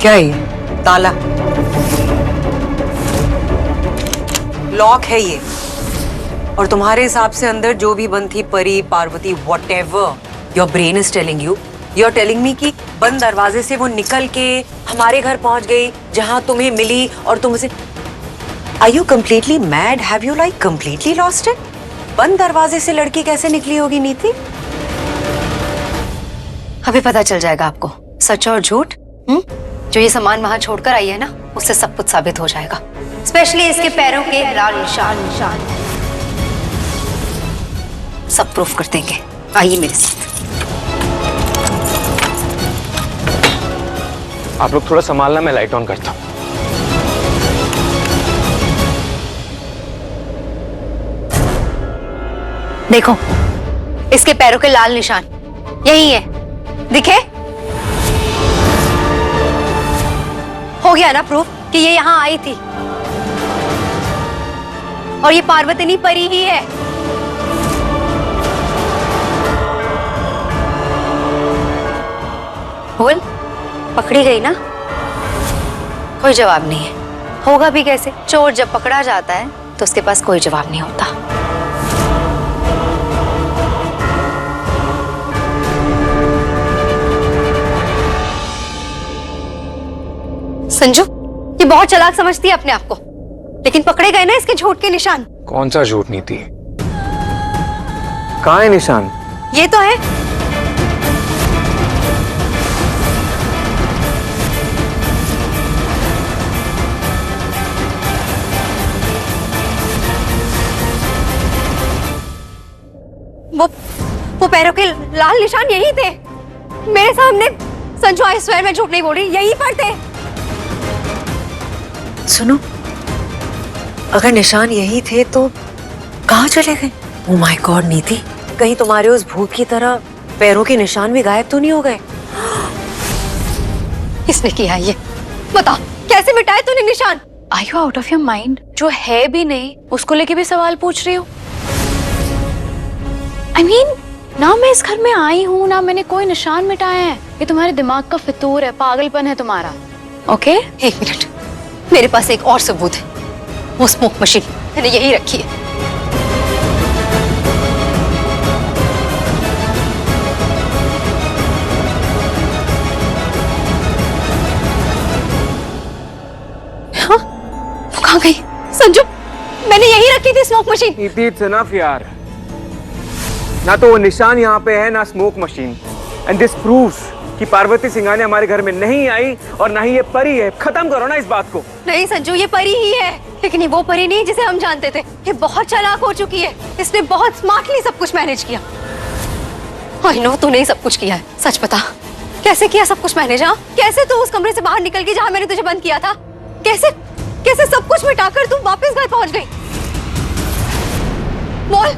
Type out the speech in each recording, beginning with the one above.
क्या है ये? ताला, लॉक है ये। और तुम्हारे हिसाब से अंदर जो भी बंद थी, Pari, Parvati, whatever your brain is telling you, you are telling me कि बंद दरवाजे से वो निकल के हमारे घर पहुंच गई जहां तुम्हें मिली और तुम उसे। Are you completely mad? Have you like completely lost it? बंद दरवाजे से लड़की कैसे निकली होगी नीति? अभी पता चल जाएगा आपको, सच और झूठ। जो ये सामान वहां छोड़कर आई है ना, उससे सब कुछ साबित हो जाएगा, स्पेशली इसके पैरों के लाल निशान सब प्रूफ कर देंगे। आइए मेरे साथ। आप लोग थोड़ा संभालना, मैं लाइट ऑन करता हूँ। देखो, इसके पैरों के लाल निशान यही है, दिखे? हो गया ना प्रूफ कि ये यहां आई थी और ये पार्वती परी ही है। बोल, पकड़ी गई ना? कोई जवाब नहीं है। होगा भी कैसे? चोर जब पकड़ा जाता है तो उसके पास कोई जवाब नहीं होता। संजू, ये बहुत चालाक समझती है अपने आप को, लेकिन पकड़े गए ना इसके झूठ के निशान। कौन सा झूठ नीति? कहाँ है निशान? ये तो है। वो पैरों के लाल निशान यही थे मेरे सामने। संजू, आई स्वेयर, मैं झूठ नहीं बोल रही, यहीं पर थे। सुनो, अगर निशान यही थे तो कहाँ चले गए? ओह माय गॉड नीति, कहीं तुम्हारे उस भूत की तरह पैरों के निशान भी गायब तो नहीं हो गए? किसने किया ये? बता, कैसे मिटाए तूने निशान? Are you out of your mind? जो है भी नहीं उसको लेके भी सवाल पूछ रही हो? I mean, ना मैं इस घर में आई हूँ, ना मैंने कोई निशान मिटाए हैं। ये तुम्हारे दिमाग का फितूर है, पागलपन है तुम्हारा। ओके? एक मिनट, मेरे पास एक और सबूत है। वो स्मोक मशीन मैंने यही रखी है। हाँ, वो कहाँ गई? संजू, मैंने यही रखी थी स्मोक मशीन। इट्स इनफ यार। ना तो वो निशान यहाँ पे है, ना smoke machine. And this proves कि पार्वती सिंघानिया हमारे घर में नहीं आई और ना ही ये परी है। खत्म करो ना इस बात को। नहीं संजू, ये परी ही है, लेकिन ये वो परी नहीं जिसे हम जानते थे। ये बहुत चालाक हो चुकी है, इसने बहुत स्मार्टली सब कुछ मैनेज किया। आई नो तूने ही सब कुछ किया है, सच बता, कैसे किया सब कुछ मैनेज? हाँ, कैसे तू उस कमरे से बाहर निकल गई जहाँ मैंने तुझे बंद किया था? कैसे कैसे सब कुछ मिटाकर तू वापस घर पहुंच गई? बोल,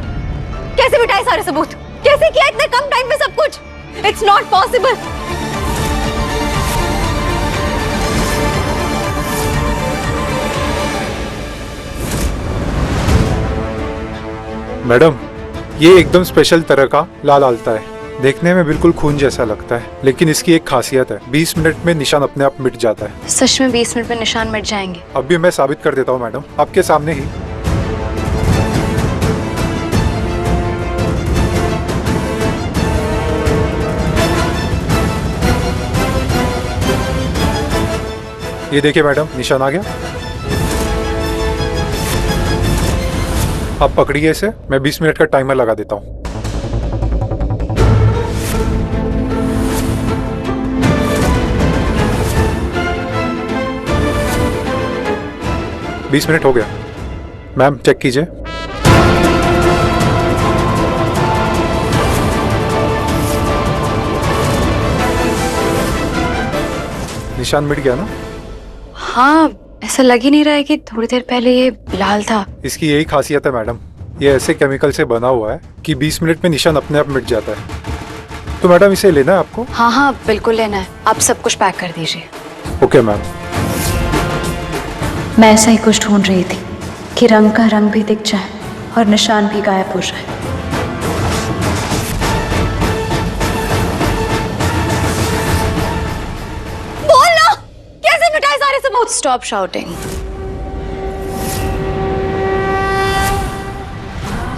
कैसे मिटाए सारे सबूत? कैसे किया इतने कम टाइम में सब कुछ? It's not possible. मैडम, ये एकदम स्पेशल तरह का लाल आलता है। देखने में बिल्कुल खून जैसा लगता है, लेकिन इसकी एक खासियत है, 20 मिनट में निशान अपने आप मिट जाता है। सच में 20 मिनट में निशान मिट जाएंगे? अभी मैं साबित कर देता हूँ मैडम, आपके सामने ही। ये देखिए मैडम, निशान आ गया। आप पकड़िए इसे, मैं 20 मिनट का टाइमर लगा देता हूँ। बीस मिनट हो गया। मैम चेक कीजिए। निशान मिट गया ना? हाँ, ऐसा लग ही नहीं रहा है कि थोड़ी देर पहले ये लाल था। इसकी यही खासियत है मैडम, ये ऐसे केमिकल से बना हुआ है कि 20 मिनट में निशान अपने आप मिट जाता है। तो मैडम इसे लेना है आपको? हाँ हाँ बिल्कुल लेना है, आप सब कुछ पैक कर दीजिए। Okay ma'am. मैं ऐसा ही कुछ ढूंढ रही थी कि रंग का रंग भी दिख जाए और निशान भी गायब हो जाए। बोल ना, स्टॉप शाउटिंग।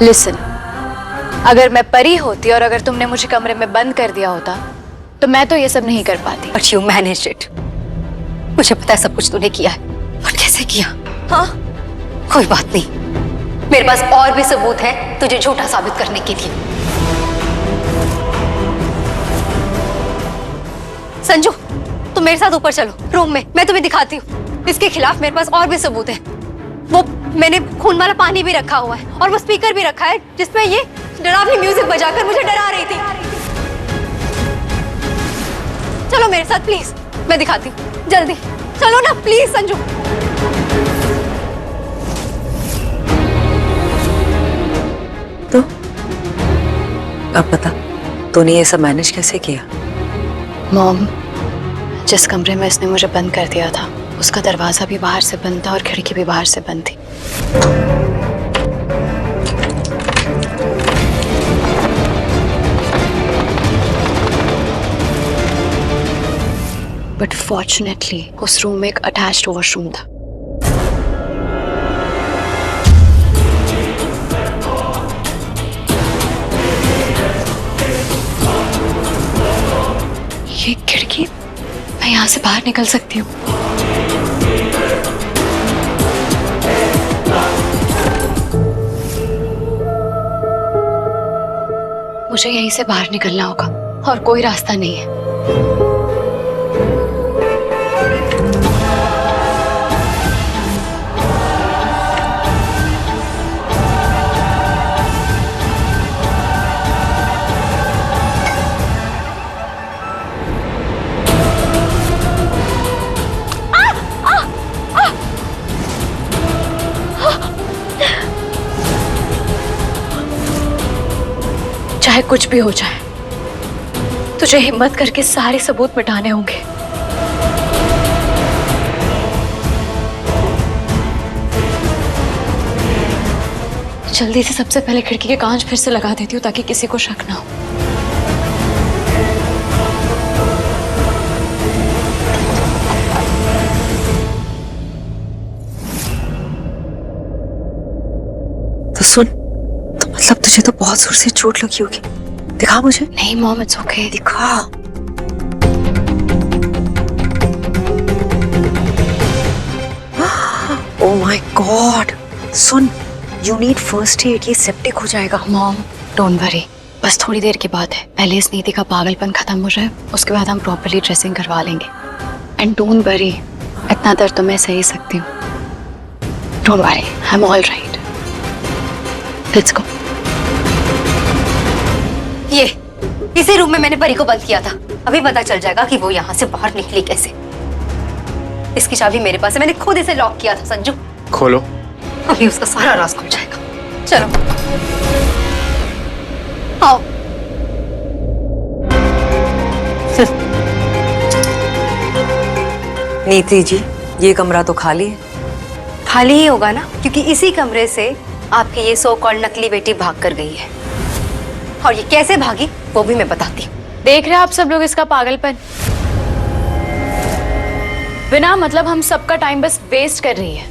लिसन, अगर मैं परी होती और अगर तुमने मुझे कमरे में बंद कर दिया होता तो मैं तो ये सब नहीं कर पाती। But you managed it. मुझे पता है सब कुछ तूने किया है, और कैसे किया। हाँ, कोई बात नहीं, मेरे पास और भी सबूत है तुझे झूठा साबित करने के लिए। संजू, तुम मेरे साथ ऊपर चलो रूम में, मैं तुम्हें दिखाती हूँ। इसके खिलाफ मेरे पास और भी सबूत है। वो मैंने खून वाला पानी भी रखा हुआ है और वो स्पीकर भी रखा है जिसमें ये डरावनी म्यूजिक बजाकर मुझे डरा रही थी। चलो मेरे साथ प्लीज, मैं दिखाती हूँ, जल्दी चलो ना प्लीज संजू। तो अब बता, तूने ये सब मैनेज कैसे किया? मॉम, जिस कमरे में इसने मुझे बंद कर दिया था उसका दरवाजा भी बाहर से बंद था और खिड़की भी बाहर से बंद थी। बट फॉर्चुनेटली उस रूम में एक अटैच्ड वॉशरूम था। ये खिड़की, मैं यहाँ से बाहर निकल सकती हूँ। मुझे यहीं से बाहर निकलना होगा और कोई रास्ता नहीं है। चाहे कुछ भी हो जाए, तुझे हिम्मत करके सारे सबूत मिटाने होंगे। जल्दी से सबसे पहले खिड़की के कांच फिर से लगा देती हूँ ताकि किसी को शक ना हो। तो सुन, तो मतलब तुझे तो बहुत जोर से चोट लगी होगी। दिखा मुझे। नहीं मॉम, इट्स ओके। दिखा। Oh my God. सुन, यू नीड फर्स्ट एड, ये सेप्टिक हो जाएगा। मॉम डोंट वरी, बस थोड़ी देर की बात है। पहले इस नीति का पागलपन खत्म हो जाए, उसके बाद हम प्रॉपर्ली ड्रेसिंग करवा लेंगे। एंड डोंट वरी, इतना दर्द तो मैं सह सकती हूँ। Don't worry, I am all right. Let's go. ये इसी रूम में मैंने परी को बंद किया था। अभी पता चल जाएगा कि वो यहाँ से बाहर निकली कैसे। इसकी चाबी मेरे पास है, मैंने खुद इसे लॉक किया था संजू। खोलो। अभी उसका सारा राज खुल जाएगा। चलो आओ। नीति जी, ये कमरा तो खाली है। खाली ही होगा ना, क्योंकि इसी कमरे से आपकी ये सो कॉल्ड नकली बेटी भाग कर गई है। और ये कैसे भागी वो भी मैं बताती हूँ। देख रहे हैं आप सब लोग इसका पागलपन। बिना मतलब हम सबका टाइम बस वेस्ट कर रही है।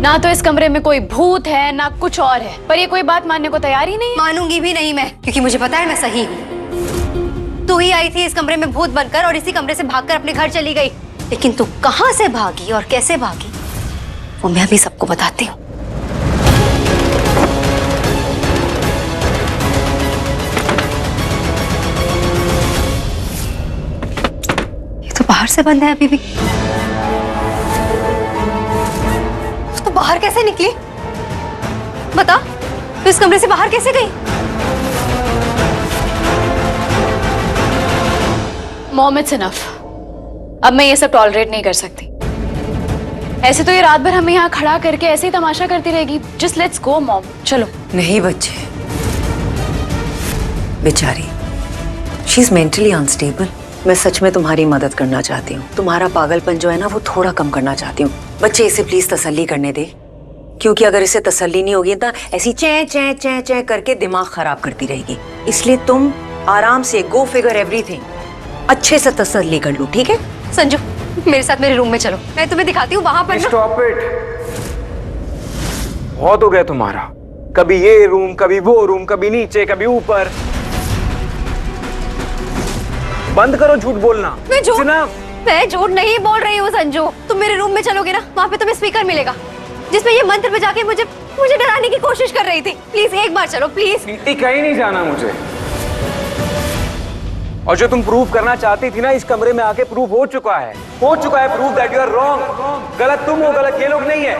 ना तो इस कमरे में कोई भूत है ना कुछ और है, पर ये कोई बात मानने को तैयार ही नहीं है। मानूंगी भी नहीं मैं, क्योंकि मुझे पता है मैं सही हूँ। तू ही आई थी इस कमरे में भूत बनकर और इसी कमरे से भागकर अपने घर चली गई। लेकिन तू कहाँ से भागी और कैसे भागी वो मैं भी सबको बताती हूँ। ये तो बाहर से बंद है अभी भी। तो बाहर कैसे निकली? बता, तो इस कमरे से बाहर कैसे गई? मॉम इट्स इनफ, अब मैं ये सब टॉलरेट नहीं कर सकती। ऐसे तो ये रात भर हमें यहाँ खड़ा करके ऐसे ही तमाशा करती रहेगी। जस्ट लेट्स गो मॉम, चलो। नहीं बच्चे, बेचारी, शी इज मेंटली अनस्टेबल। मैं सच में तुम्हारी मदद करना चाहती हूँ। तुम्हारा पागलपन जो है ना वो थोड़ा कम करना चाहती हूँ। बच्चे, इसे प्लीज तसल्ली करने दे, क्योंकि अगर इसे तसल्ली नहीं होगी ना ऐसी चै चै चै चै करके दिमाग खराब करती रहेगी। इसलिए तुम आराम से गो फिगर एवरीथिंग, अच्छे से तसल्ली कर लो, ठीक है? संजू मेरे साथ मेरे रूम में चलो, मैं तुम्हें दिखाती हूँ वहां पर ना। Stop it. बहुत हो गया तुम्हारा, कभी ये रूम, कभी वो रूम, कभी नीचे, कभी ऊपर। बंद करो झूठ बोलना। मैं झूठ नहीं बोल रही हूँ संजू। तुम मेरे रूम में चलोगे ना, वहाँ पे तुम्हें स्पीकर मिलेगा जिसमें ये मंत्र बजा के मुझे डराने की कोशिश कर रही थी। प्लीज एक बार चलो प्लीज। नीति, कहीं नहीं जाना मुझे। और जो तुम प्रूव करना चाहती थी ना, इस कमरे में आके प्रूव हो चुका है prove that you are wrong. गलत तुम हो, गलत ये लोग नहीं है।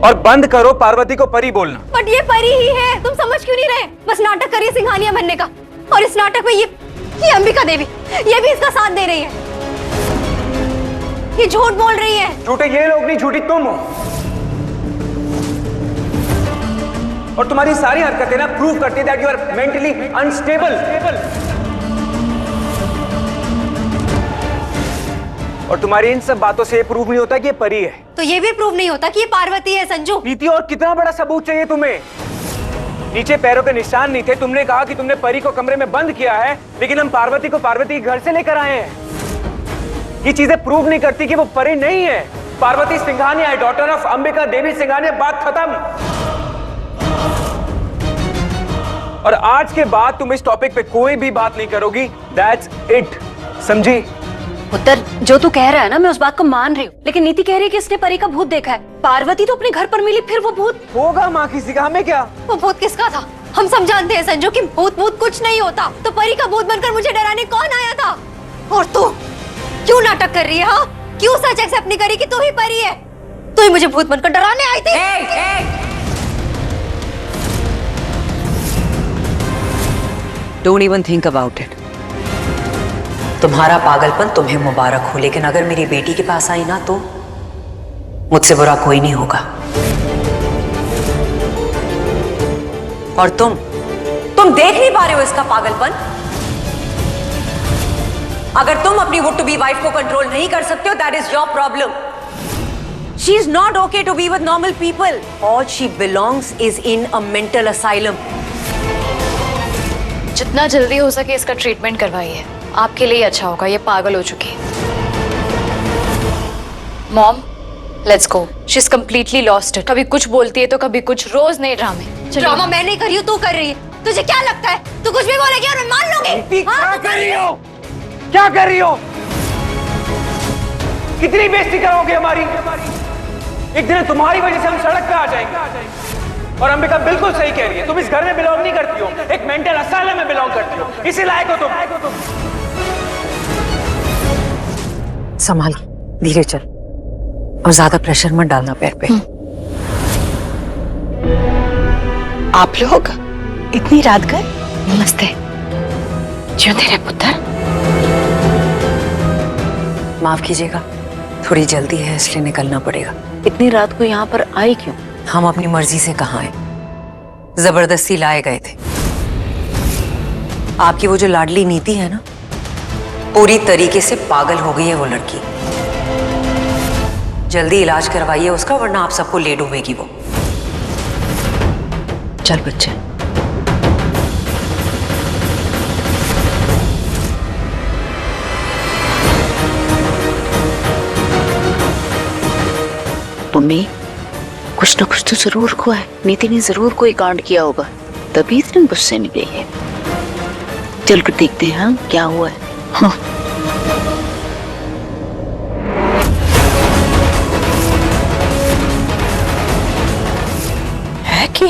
और बंद करो पार्वती को परी बोलना। बट ये परी ही है, तुम समझ क्यों नहीं रहे? बस नाटक करिए सिंघानिया बनने का। और इस नाटक में ये अंबिका देवी, ये भी इसका साथ दे रही है। ये झूठ बोल रही है। झूठे ये लोग नहीं, झूठी तुम हो। और तुम्हारी सारी हरकतें ना प्रूव करती है that you are mentally unstable. और तुम्हारी इन सब बातों से ये प्रूव नहीं होता कि ये परी है। तो ये भी प्रूव नहीं होता कि ये पार्वती है संजू। नीति, और कितना बड़ा सबूत चाहिए तुम्हें? नीचे पैरों के निशान नहीं थे, तुमने कहा कि तुमने परी को कमरे में बंद किया है, लेकिन हम पार्वती को पार्वती के घर से लेकर आए हैं। ये चीजें प्रूव नहीं करती कि वो परी नहीं है। पार्वती सिंघानिया है, डॉटर ऑफ अंबिका देवी सिंघानिया। बात खत्म। और आज के बाद तुम इस टॉपिक पे कोई भी बात नहीं करोगी। दैट्स इट, समझी? उत्तर, जो तू कह रहा है ना, मैं उस बात को मान रही हूँ, लेकिन नीति कह रही है कि इसने परी का भूत देखा है। पार्वती तो अपने घर पर मिली, फिर वो भूत होगा माँ किसी का, हमें क्या? वो भूत किसका था? हम सब जानते हैं संजू कि भूत कुछ नहीं होता। तो परी का भूत बनकर मुझे डराने कौन आया था? और तू क्यों नाटक कर रही है? हाँ, क्यों सच एक्सेप्ट नहीं करी कि तू ही परी है? तू ही मुझे भूत बनकर डराने आई थी। Don't even think about it. तुम्हारा पागलपन तुम्हें मुबारक हो, लेकिन अगर मेरी बेटी के पास आई ना, तो मुझसे बुरा कोई नहीं होगा। और तुम देख नहीं पा रहे हो इसका पागलपन? अगर तुम अपनी वुड टू बी वाइफ को कंट्रोल नहीं कर सकते हो, that is your problem. She is not okay to be with normal people. All she belongs is in a mental asylum. जितना जल्दी हो सके इसका ट्रीटमेंट करवाइए, आपके लिए अच्छा होगा। ये पागल हो चुकी है। Mom, let's go. She is completely lost it. कभी कुछ बोलती है तो कभी कुछ, रोज नए ड्रामे। ड्रामा मैं नहीं कर रही हूँ, तू कर रही है। तुझे क्या लगता है तू कुछ भी बोलेगी और मैं मान लूंगी? क्या कर रही हो? क्या कर रही हो? कितनी बेइज्जती करोगे हमारी? एक दिन तुम्हारी वजह से हम सड़क पे आ जाएंगे। और अंबिका बिल्कुल सही कह रही है, तुम इस घर में बिलोंग नहीं करती हो, एक मेंटल असाइलम में बिलोंग करती हो। इसी लायक हो तुम। संभाल, धीरे चल, और ज्यादा प्रेशर मत डालना पैर पे। आप लोग इतनी रात कर? नमस्ते। जो तेरे पुत्र। माफ कीजिएगा, थोड़ी जल्दी है इसलिए निकलना पड़ेगा। इतनी रात को यहाँ पर आई क्यों? हम अपनी मर्जी से कहाँ आए, जबरदस्ती लाए गए थे। आपकी वो जो लाडली नीति है ना, पूरी तरीके से पागल हो गई है वो लड़की। जल्दी इलाज करवाइए उसका, वरना आप सबको ले डूबेगी वो। चल बच्चे। मम्मी, कुछ ना कुछ तो जरूर हुआ है। नीति ने जरूर कोई कांड किया होगा, तभी इतने गुस्से में गई है। चल कर देखते हैं हाँ, क्या हुआ है। हाँ। है कि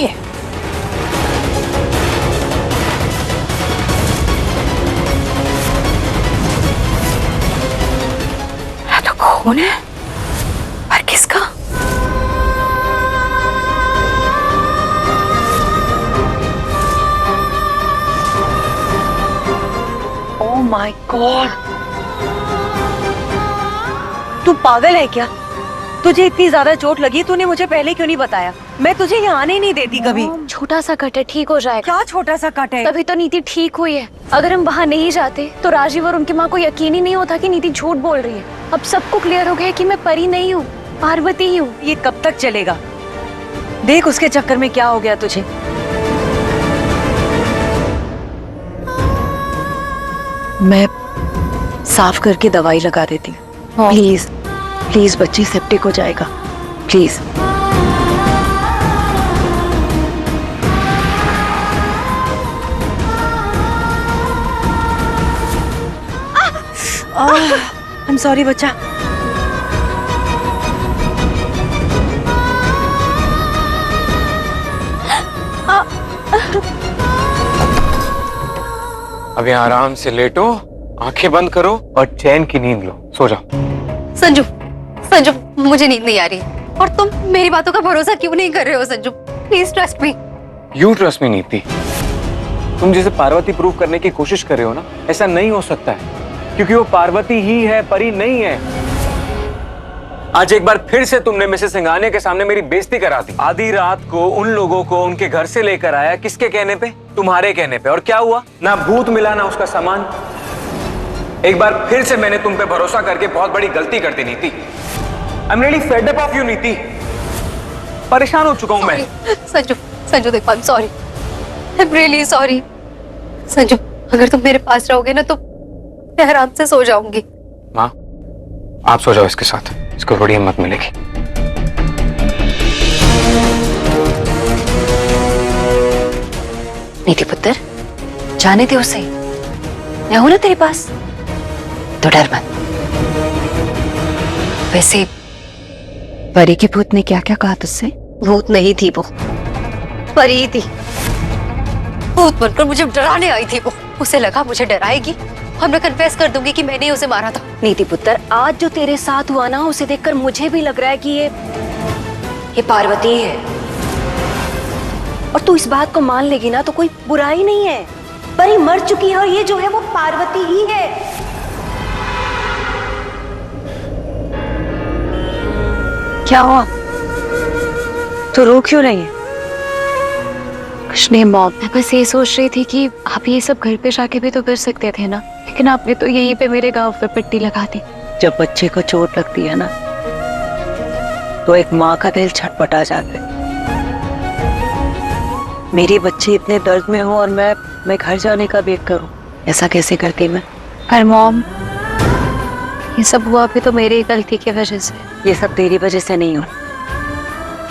है तो खून है, पर किसका? ओह माय गॉड, तू पागल है क्या? तुझे इतनी ज्यादा चोट लगी, तूने मुझे पहले क्यों नहीं बताया? मैं तुझे यहाँ आने नहीं देती कभी। छोटा सा कट है, ठीक हो जाएगा। क्या छोटा सा कट है? तभी तो नीति ठीक हुई है। अगर हम वहाँ नहीं जाते तो राजीव और उनकी माँ को यकीन ही नहीं होता कि नीति झूठ बोल रही है। अब सबको क्लियर हो गया कि मैं परी नहीं हूँ, पार्वती ही हूँ। ये कब तक चलेगा? देख उसके चक्कर में क्या हो गया तुझे। मैं साफ करके दवाई लगा देती हूँ। प्लीज प्लीज बच्ची सेप्टिक हो जाएगा, प्लीज। आई एम सॉरी बच्चा। अब यहाँ आराम से लेटो, आंखें बंद करो और चैन की नींद लो, सो जाओ। संजू, संजू मुझे नींद नहीं आ रही है और तुम मेरी बातों का भरोसा क्यों नहीं कर रहे हो Sanju? Please trust me. You trust me नीति। तुम जिसे पार्वती प्रूव करने की कोशिश कर रहे हो ना, ऐसा नहीं हो सकता है, क्योंकि वो पार्वती ही है, परी नहीं है। आज एक बार फिर से तुमने मिसेस सिंघानिया के सामने मेरी बेइज्जती करा दी। आधी रात को उन लोगों को उनके घर से लेकर आया, किसके कहने पे? तुम्हारे कहने पे। और क्या हुआ? ना भूत मिला ना उसका सामान। एक बार फिर से मैंने तुम पे भरोसा करके बहुत बड़ी गलती कर दी नीति। I am really fed up of you नीति। परेशान हो चुका हूं मैं। संजू, संजू देखो, I am sorry, I am really sorry. Sanju, अगर तुम मेरे पास रहोगे ना तो मैं आराम से सो जाऊंगी। माँ, आप सो जाओ इसके साथ, इसको बड़ी हिम्मत मिलेगी। नीति पुत्र, जाने दे उसे, मैं हूं ना तेरे पास, तो डर मत। वैसे परी के भूत ने क्या क्या कहा तुझसे? भूत नहीं थी वो, परी थी। भूत बनकर मुझे डराने आई थी वो। उसे लगा मुझे डराएगी और मैं कन्फेस कर दूंगी कि मैंने उसे मारा था। नीति पुत्र, आज जो तेरे साथ हुआ ना, उसे देखकर मुझे भी लग रहा है कि ये पार्वती ही है। और तू इस बात को मान लेगी ना तो कोई बुराई नहीं है। परी मर चुकी है और ये जो है वो पार्वती ही है। क्या हुआ? तो रो क्यों रही है? कुछ नहीं मॉम, मैं बस ये सोच रही थी कि आप ये सब घर पे जाके भी तो कर सकते थे ना, लेकिन आपने तो यहीं पे मेरे गाँव पे पट्टी लगा दी। जब बच्चे को चोट लगती है ना, तो एक माँ का दिल छटपटा जाता है। मेरी बच्ची इतने दर्द में हो और मैं घर जाने का वेट करूं, ऐसा कैसे करती मैं? पर मॉम, ये सब हुआ भी तो मेरी गलती की वजह से। ये सब तेरी वजह से नहीं हुआ,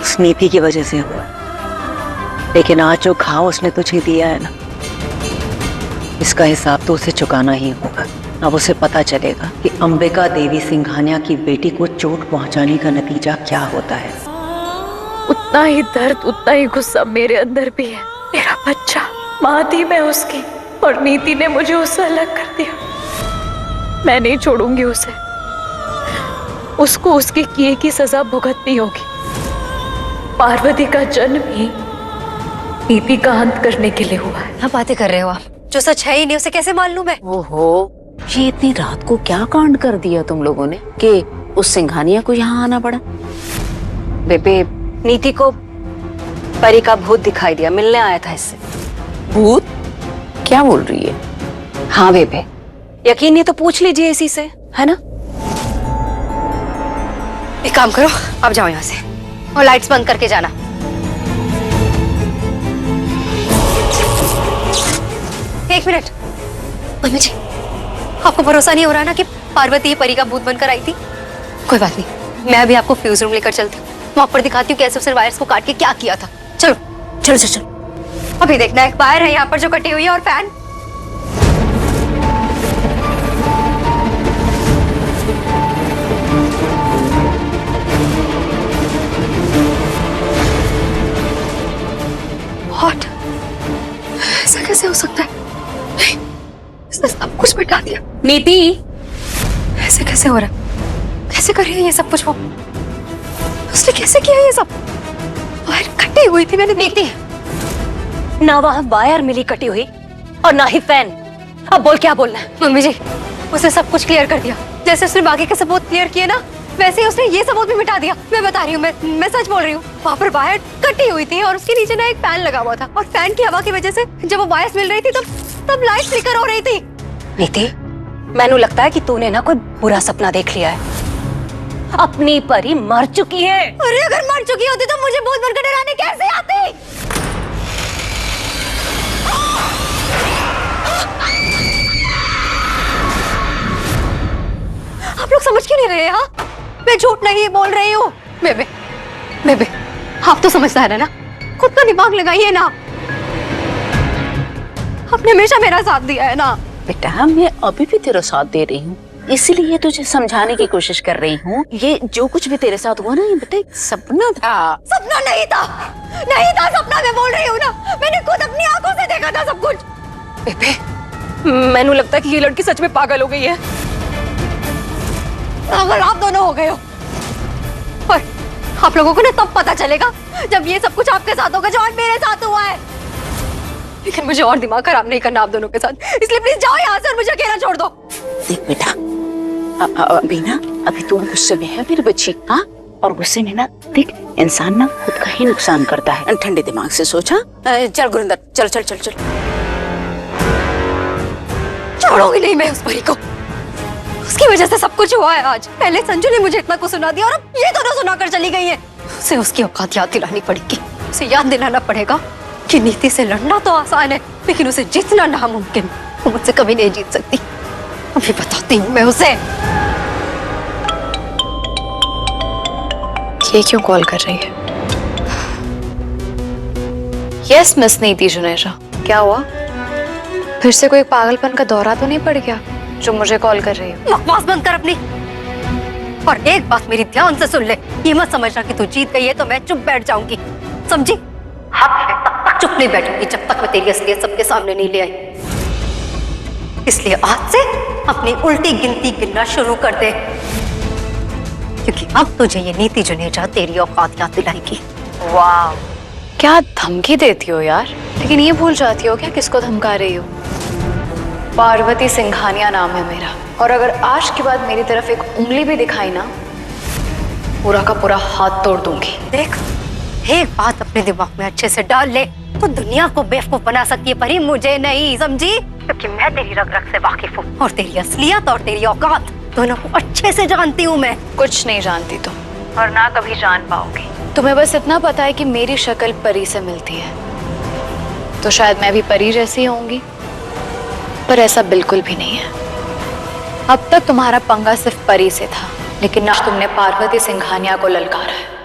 उस नीति की वजह से हुआ। लेकिन आज जो घाव उसने तुझे दिया है ना, इसका हिसाब तो उसे चुकाना ही होगा। अब उसे पता चलेगा कि अंबिका देवी सिंघानिया की बेटी को चोट पहुंचाने का नतीजा क्या होता है। उतना ही दर्द, उतना ही गुस्सा मेरे अंदर भी है। मेरा बच्चा, माँ थी मैं उसकी, और नीति ने मुझे उससे अलग कर दिया। मैं नहीं छोड़ूंगी उसे, उसको उसके किए की सजा भुगतनी होगी। पार्वती का जन्म ही नीति का अंत करने के लिए हुआ है। क्या बातें कर रहे हो आप? जो सच है ही नहीं उसे कैसे मान लूं मैं? ओहो, ये इतनी रात को क्या कांड कर दिया तुम लोगों ने कि उस सिंघानिया को यहाँ आना पड़ा? बेबे, नीति को परी का भूत दिखाई दिया, मिलने आया था इससे। भूत? क्या बोल रही है? हाँ बेबे, यकीन नहीं तो पूछ लीजिए इसी से, है ना? एक काम करो, अब जाओ यहाँ से और लाइट्स बंद करके जाना। एक मिनट, मम्मी जी, आपको भरोसा नहीं हो रहा ना कि पार्वती ये परी का भूत बनकर आई थी? कोई बात नहीं, मैं अभी आपको फ्यूज रूम लेकर चलती हूँ, वहां पर दिखाती हूँ कैसे उसने वायर्स को काट के क्या किया था। चलो चलो चलो चलो। अभी देखना, एक वायर है यहाँ पर जो कटी हुई है और फैन। What? ऐसा कैसे हो सकता है? नहीं, इसने सब कुछ मिटा दिया। नीति, ऐसे कैसे हो रहा है? कैसे कर रही है ये सब कुछ वो? उसने कैसे किया ये सब? वायर कटी हुई थी, मैंने देखी है। ना वहां वायर मिली कटी हुई और ना ही फैन। अब बोल, क्या बोलना है? मम्मी जी, उसने सब कुछ क्लियर कर दिया। जैसे उसने बाकी के सबूत क्लियर किए ना, वैसे ही उसने ये सबूत भी मिटा दिया। मैं बता रही हूँ, मैं सच बोल रही हूँ। वहाँ पर वायर कटी हुई थी और उसके नीचे ना एक फैन लगा हुआ था, और फैन की हवा की वजह से जब वो वायर्स मिल रही थी तब लाइट फ्लिकर हो रही थी। नीति, मैनू लगता है कि तूने ना कोई बुरा सपना देख लिया है। अपनी परी मर चुकी है। अरे अगर मर चुकी होती तो मुझे भूत बनकर डराने कैसे आती? मैं झूठ नहीं बोल रही हूँ। बेबे बेबे आप तो समझदार है ना, खुद का दिमाग लगाइए ना। आपने हमेशा मेरा साथ दिया है ना। बेटा मैं अभी भी तेरा साथ दे रही हूँ, इसीलिए तुझे समझाने की कोशिश कर रही हूँ। ये जो कुछ भी तेरे साथ हुआ ना, ये बेटा एक सपना था। सपना नहीं था, नहीं था सपना, मैं बोल रही हूँ ना, मैंने खुद अपनी आंखों से देखा था सब कुछ। बेबे मैंने लगता है कि ये लड़की सच में पागल हो गई है। अगर आप दोनों हो गए हो, और आप लोगों को ना तब पता चलेगा जब ये सब कुछ आपके साथ होगा जो आज मेरे साथ हुआ है। लेकिन मुझे और दिमाग खराब नहीं करना आप दोनों के साथ, इसलिए प्लीज जाओ यहाँ से और मुझे अकेला छोड़ दो। देख बेटा, अभी ना, अभी तू गुस्से में है मेरी बच्ची, हाँ? और गुस्से में ना देख, इंसान ना खुद का ही नुकसान करता है। ठंडे दिमाग से सोचा। चल गुरिंदर, चल चल चल चल। छोड़ूंगी नहीं मैं उस परी को, उसकी वजह से सब कुछ हुआ है आज। पहले संजू ने मुझे इतना कुछ सुना दिया और अब ये दोनों सुनाकर चली गई है। उसे उसकी औकात याद दिलानी पड़ेगी, उसे याद दिलाना पड़ेगा कि नीति से लड़ना तो आसान है, लेकिन उसे जीतना नामुमकिन। वो मुझसे कभी नहीं जीत सकती, अभी बताती हूँ मैं उसे। ये क्यों कॉल कर रही है? यस मिस नीति जुनेजा, क्या हुआ? फिर से कोई पागलपन का दौरा तो नहीं पड़ गया जो मुझे कॉल कर रही हो? बकवास बंद कर अपनी, और एक बात मेरी ध्यान से सुन ले। ये मत समझना कि तू जीत गई है तो मैं चुप बैठ जाऊंगी, समझी? हाँ, तब तक चुप नहीं बैठूंगी जब तक मैं तेरी असलियत सबके सामने नहीं ले आई। इसलिए आज से अपनी उल्टी गिनती गिनना शुरू कर दे, क्योंकि अब तुझे ये नीति जुनेजा तेरी औकात याद दिलाएगी। वाह, क्या धमकी देती हो यार, लेकिन ये भूल जाती हो क्या किसको धमका रही हो? पार्वती सिंघानिया नाम है मेरा, और अगर आज के बाद मेरी तरफ एक उंगली भी दिखाई ना, पूरा का पूरा हाथ तोड़ दूंगी। देख, एक बात अपने दिमाग में अच्छे से डाल ले, तो दुनिया को बेवकूफ बना सकती है परी, मुझे नहीं, समझी? क्योंकि मैं तेरी रग रग से वाकिफ हूँ और तेरी असलियत और तेरी औकात दोनों को अच्छे से जानती हूँ मैं। कुछ नहीं जानती तुम, और ना कभी जान पाओगी। तुम्हें बस इतना पता है कि मेरी शक्ल परी से मिलती है, तो शायद मैं भी परी जैसी होंगी, पर ऐसा बिल्कुल भी नहीं है। अब तक तुम्हारा पंगा सिर्फ परी से था, लेकिन आज तुमने पार्वती सिंघानिया को ललकारा है।